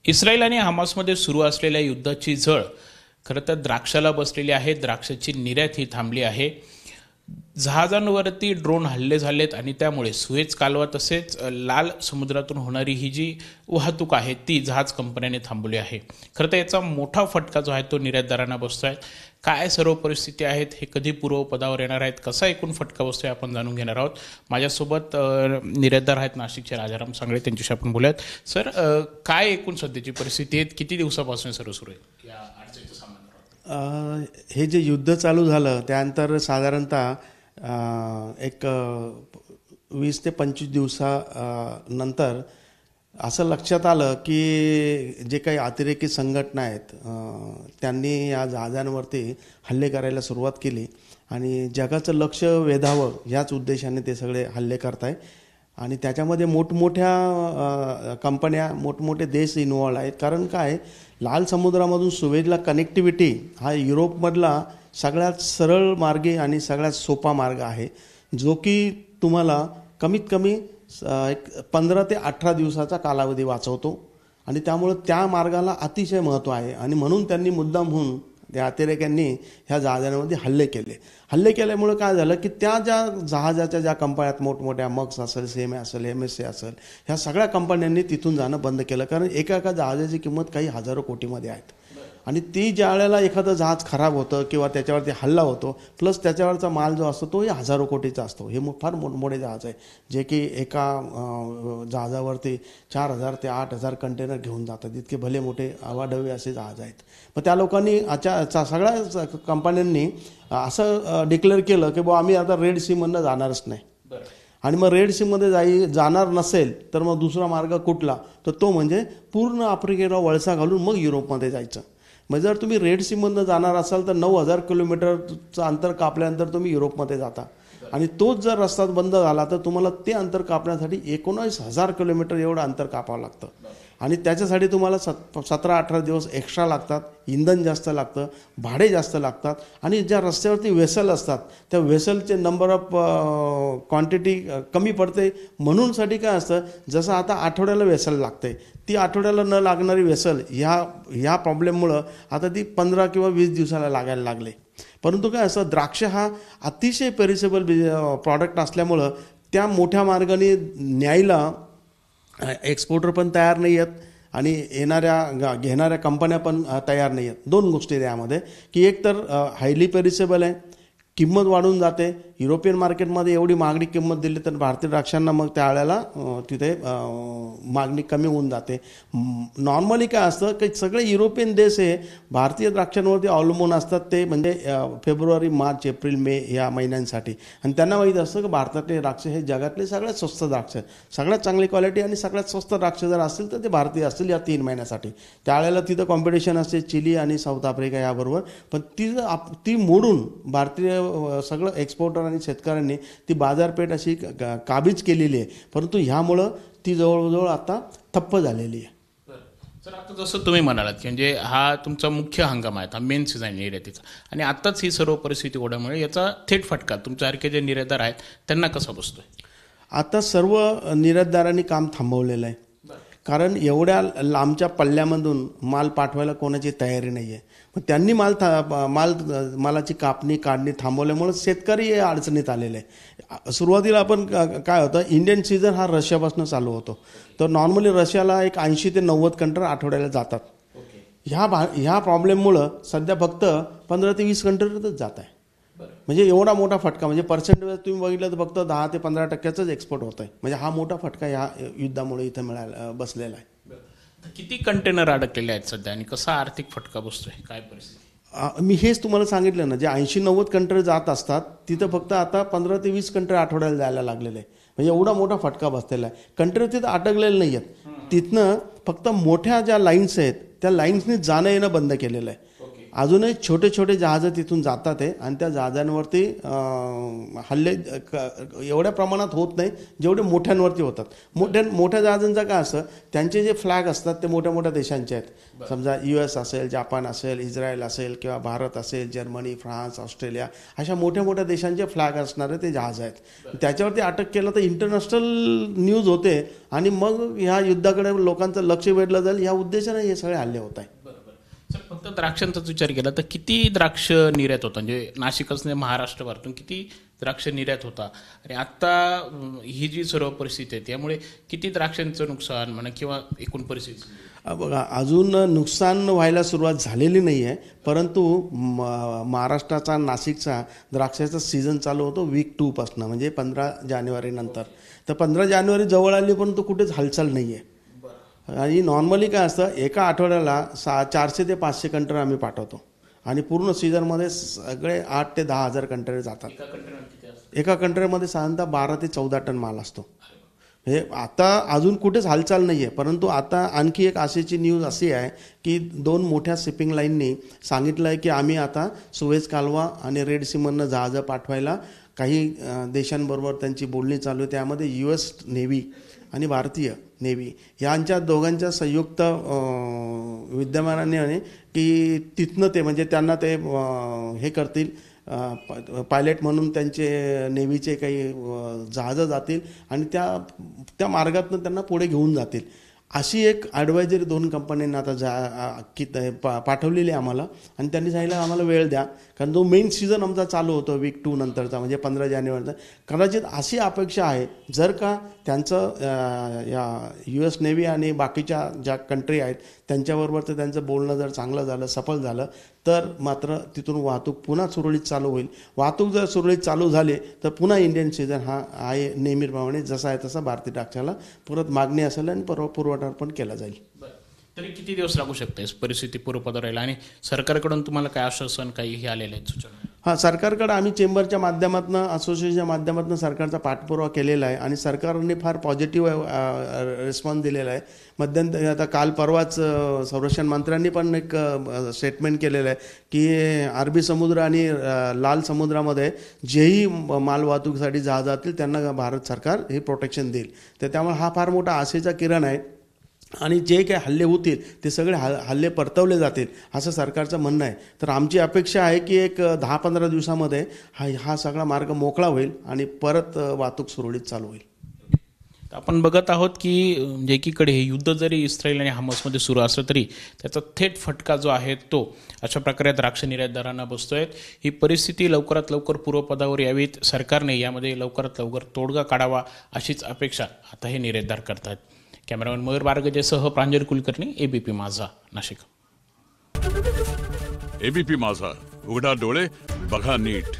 Israel आणि हमासमध्ये सुरू असलेल्या युद्धाची झळ खरं तर द्राक्षाला बसलेली आहे. द्राक्षाची निर्यात ही थांबली आहे. जहाजांवरती ड्रोन हल्ले झालेत आणि त्यामुळे सुएझ कालवा तसेच लाल समुद्रातून होणारी ही जी वाहतूक आहे ती जहाज कंपन्याने थांबवली आहे. खरं तर याचा मोठा फटका जो आहे तो निर्यातदारांना बसतो आहे. काय सर्व परिस्थिती आहेत, हे कधी पूर्वपदावर येणार आहेत, कसा एकूण फटका बसतोय आपण जाणून घेणार आहोत. माझ्यासोबत निर्यातदार आहेत नाशिकचे राजाराम सांगळे, त्यांच्याशी आपण बोलूयात. सर, काय एकूण सध्याची परिस्थिती आहे, किती दिवसापासून सर्व सुरू आहे या अडचणीचा सामना? हे जे युद्ध चालू झालं त्यानंतर साधारणतः एक 20 ते 25 दिवसानंतर असं लक्षात आलं की जे काही अतिरेकी संघटना आहेत त्यांनी या जहाजांवरती हल्ले करायला सुरुवात केली आणि जगाचं लक्ष वेधावं याच उद्देशाने ते सगळे हल्ले करताय. आणि त्याच्यामध्ये मोठमोठ्या कंपन्या, मोठमोठे देश इन्व्हॉल्व आहेत. कारण काय, लाल समुद्रामधून सुएझला कनेक्टिव्हिटी हा युरोपमधला सगळ्यात सरळ मार्गे आणि सगळ्यात सोपा मार्ग आहे, जो की तुम्हाला कमीत कमी एक 15 ते 18 दिवसाचा कालावधी वाचवतो. आणि त्यामुळं त्या मार्गाला अतिशय महत्त्व आहे. आणि म्हणून त्यांनी मुद्दाम होऊन त्या अतिरेक्यांनी ह्या जहाजांमध्ये हल्ले केल्यामुळं काय झालं की त्या ज्या जहाजाच्या ज्या कंपन्यात मोठमोठ्या मक्स असेल, सेम असेल, MSC असेल, ह्या सगळ्या कंपन्यांनी तिथून जाणं बंद केलं. कारण एका जहाजाची किंमत काही हजारो कोटीमध्ये आहेत. आणि ती ज्या वेळेला एखादं जहाज खराब होतं किंवा त्याच्यावरती हल्ला होतो, प्लस त्याच्यावरचा माल जो असतो तोही हजारो कोटीचा असतो. हे फार मोठमोठे जहाज आहे जे की एका जहाजावरती 4000 ते 8000 कंटेनर घेऊन जातात. इतके भले मोठे अवाढव्य असे जहाज आहेत. मग त्या लोकांनी सगळ्या कंपन्यांनी असं डिक्लेअर केलं की बुवा आम्ही आता रेड सीमधनं जाणारच नाही. आणि मग रेड सीमध्ये जाणार नसेल तर मग दुसरा मार्ग कुठला, तर तो म्हणजे पूर्ण आफ्रिकेला वळसा घालून मग युरोपमध्ये जायचं. मग जर तुम्ही रेड सीमधनं जाणार असाल तर 9000 किलोमीटरचं अंतर कापल्यानंतर तुम्ही युरोपमध्ये जाता. आणि तोच जर रस्ता बंद झाला तर तुम्हाला ते अंतर कापण्यासाठी 19,000 किलोमीटर एवढं अंतर कापावं लागतं. आणि त्याच्यासाठी तुम्हाला 17-18 दिवस एक्स्ट्रा लागतात, इंधन जास्त लागतं, भाडे जास्त लागतात. आणि ज्या रस्त्यावरती वेसल असतात त्या वेसलचे नंबर ऑफ क्वांटिटी कमी पडते. म्हणूनसाठी काय असतं, जसं आता आठवड्याला वेसल लागते, ती आठवड्याला न लागणारी वेसल ह्या प्रॉब्लेममुळं आता ती 15 किंवा 20 दिवसाला लागायला लागले. परंतु काय असं, द्राक्ष हा अतिशय पेरिसेबल प्रॉडक्ट असल्यामुळं त्या मोठ्या मार्गाने न्यायला एक्सपोर्टर पण तयार नाही आहेत आणि घेणाऱ्या कंपन्या पण तयार नाही आहेत. दोन गोष्टी त्यामध्ये की एक तर हायली पेरिसेबल आहे, किंमत वाढून जाते. युरोपियन मार्केटमध्ये एवढी मागणी किंमत दिली तर भारतीय द्राक्षांना मग त्यावेळेला तिथे मागणी कमी होऊन जाते. नॉर्मली काय असतं की सगळे युरोपियन देश हे भारतीय द्राक्षांवरती अवलंबून असतात, ते म्हणजे फेब्रुवारी, मार्च, एप्रिल, मे या महिन्यांसाठी. आणि त्यांना माहीत असतं की भारतातले द्राक्ष हे जगातले सगळ्यात स्वस्त द्राक्ष, सगळ्यात चांगली क्वालिटी आणि सगळ्यात स्वस्त द्राक्ष जर असतील तर ते भारतीय असतील या 3 महिन्यासाठी. त्यावेळेला तिथं कॉम्पिटिशन असते चिली आणि साऊथ आफ्रिका याबरोबर. पण ती मोडून भारतीय सगळं एक्सपोर्टर आणि शेतकऱ्यांनी ती बाजारपेठ अशी काबीज केलेली आहे. परंतु ह्यामुळं ती जवळजवळ आता ठप्प झालेली आहे. सर, आता जसं तुम्ही म्हणालात की म्हणजे हा तुमचा मुख्य हंगाम आहे, हा मेन सीझन आहे निर्यातीचा, आणि आत्ताच ही सर्व परिस्थिती ओढल्यामुळे याचा थेट फटका तुमच्यासारखे जे निर्यातदार आहेत त्यांना कसा बसतोय? आता सर्व निर्यातदारांनी काम थांबवलेलं आहे. कारण एवढ्या लांबच्या पल्ल्यामधून माल पाठवायला कोणाची तयारी नाही आहे. मग त्यांनी मालाची काढणी थांबवल्यामुळे शेतकरी हे अडचणीत आलेले आहे. सुरुवातीला आपण काय होतं, इंडियन सीझन हा रशियापासून चालू होतो. तर नॉर्मली रशियाला एक 80 ते 90 कंटेनर आठवड्याला जातात. ह्या प्रॉब्लेममुळं सध्या फक्त 15 ते 20 कंटेनरच जात आहे. म्हणजे एवढा मोठा फटका, म्हणजे पर्सेंटेज तुम्ही बघितलं तर फक्त 10 ते 15% एक्सपोर्ट होत आहे. म्हणजे हा मोठा फटका या युद्धामुळे इथं बसलेला आहे. किती कंटेनर अडकलेले आहेत सध्या आणि कसा आर्थिक फटका बसतोय, काय परिस्थिती? मी हेच तुम्हाला सांगितलं ना, जे 80-90 कंटेनर जात असतात तिथं फक्त आता 15 ते 20 कंटेनर आठवड्याला जायला लागलेले आहे. म्हणजे एवढा मोठा फटका बसलेला आहे. कंटेनर तिथं अटकलेले नाही आहेत. तिथनं फक्त मोठ्या ज्या लाईन्स आहेत त्या लाईन्सनी जाणं येणं बंद केलेलं आहे. अजूनही छोटे छोटे जहाजं तिथून जातात आहे आणि त्या जहाजांवरती हल्ले एवढ्या प्रमाणात होत नाही जेवढे मोठ्यांवरती होतात. मोठ्या जहाजांचं काय असतं, त्यांचे जे फ्लॅग असतात ते मोठ्या मोठ्या देशांचे आहेत. समजा US असेल, जापान असेल, इस्रायल असेल किंवा भारत असेल, जर्मनी, फ्रान्स, ऑस्ट्रेलिया अशा मोठ्या मोठ्या देशांचे फ्लॅग असणारे ते जहाज आहेत. त्याच्यावरती अटक केलं तर इंटरनॅशनल न्यूज होते आणि मग ह्या युद्धाकडे लोकांचं लक्ष वेधलं जाईल या उद्देशाने हे सगळे हल्ले होत आहेत. सर, फक्त द्राक्षांचाच विचार केला तर किती द्राक्ष निर्यात होता, म्हणजे नाशिकच नाही महाराष्ट्रभरातून किती द्राक्ष निर्यात होता आणि आता ही जी सर्व परिस्थिती आहे त्यामुळे किती द्राक्षांचं नुकसान म्हणा किंवा एकूण परिस्थिती? बघा, अजून नुकसान व्हायला सुरुवात झालेली नाही आहे, परंतु महाराष्ट्राचा नाशिकचा द्राक्षाचा सीझन चालू होतो week 2 पासून, म्हणजे 15 जानेवारी नंतर. तर 15 जानेवारी जवळ आली परंतु कुठेच हालचाल नाही आहे. आणि नॉर्मली काय असतं, एका आठवड्याला 400 ते 500 कंटेनर आम्ही पाठवतो आणि पूर्ण सीझनमध्ये सगळे 8 ते 10 हजार कंटेनर जातात. एका कंटेनरमध्ये साधारणतः 12 ते 14 टन माल असतो. हे आता अजून कुठेच हालचाल नाही आहे, परंतु आता आणखी एक आशेची न्यूज अशी आहे की 2 मोठ्या शिपिंग लाईननी सांगितलं आहे की आम्ही आता सुएझ कालवा आणि रेड सीमधनं जहाजं पाठवायला काही देशांबरोबर त्यांची बोलणी चालू आहे. त्यामध्ये US नेव्ही आणि भारतीय नेव्ही यांच्या दोघांच्या संयुक्त विद्यमानाने की तिथनं ते म्हणजे त्यांना ते हे करतील, पायलट म्हणून त्यांचे नेव्हीचे काही जहाजं जातील आणि त्या मार्गातून त्यांना पुढे घेऊन जातील. अशी एक ॲडवायझरी 2 कंपन्यांना आता पाठवलेली आहे आम्हाला आणि त्यांनी सांगितलं आम्हाला वेळ द्या, कारण जो मेन सीझन आमचा चालू होतो week 2 नंतरचा म्हणजे 15 जानेवारीचा. कदाचित अशी अपेक्षा आहे जर का त्यांचं या US नेव्ही आणि बाकीच्या ज्या कंट्री आहेत त्यांच्याबरोबर तर त्यांचं बोलणं जर चांगलं झालं, सफल झालं तर मात्र तिथून वाहतूक पुन्हा सुरळीत चालू होईल. वाहतूक जर सुरळीत चालू झाली तर पुन्हा इंडियन सीझन हा आहे नेहमीप्रमाणे जसा आहे तसा भारतीय द्राक्षाला परत मागणी असेल आणि पुरवठा पण केला जाईल. तरी किती दिवस लागू शकते परिस्थिती पूर्वपदावर राहील आणि सरकारकडून तुम्हाला काय आश्वासन काही हे आलेलं आहे सूचना? हां, सरकारकडे आम्ही चेंबरच्या माध्यमातून, असोसिएशनच्या माध्यमातून सरकारचा पाठपुरावा केलेला आहे आणि सरकारने फार पॉझिटिव्ह रिस्पॉन्स दिलेला आहे. मध्यंतरी आता काल परवाच संरक्षण मंत्र्यांनी पण एक स्टेटमेंट केलेलं आहे की अरबी समुद्र आणि लाल समुद्रामध्ये जेही मालवाहतूकीसाठी जहाज जातील त्यांना भारत सरकार हे प्रोटेक्शन देईल. तर त्यामुळे हा फार मोठा आशेचा किरण आहे आणि जे काही हल्ले होतील ते सगळे हल्ले परतवले जातील असं सरकारचं म्हणणं आहे. तर आमची अपेक्षा आहे की एक 10-15 दिवसामध्ये हा सगळा मार्ग मोकळा होईल आणि परत वाहतूक सुरळीत चालू होईल. आपण बघत आहोत की एकीकडे हे युद्ध जरी इस्रायल आणि हमासमध्ये सुरू असलं तरी त्याचा थेट फटका जो आहे तो अशा प्रकारे द्राक्ष निर्यातदारांना बसतोय. ही परिस्थिती लवकरात लवकर पूर्वपदावर यावीत, सरकारने यामध्ये लवकरात लवकर तोडगा काढावा अशीच अपेक्षा आता हे निर्यातदार करतात. कॅमेरामॅन मयूर बारगजेसह प्रांजल कुलकर्णी, ABP माझा, नाशिक. ABP माझा, उघडा डोळे बघा नीट.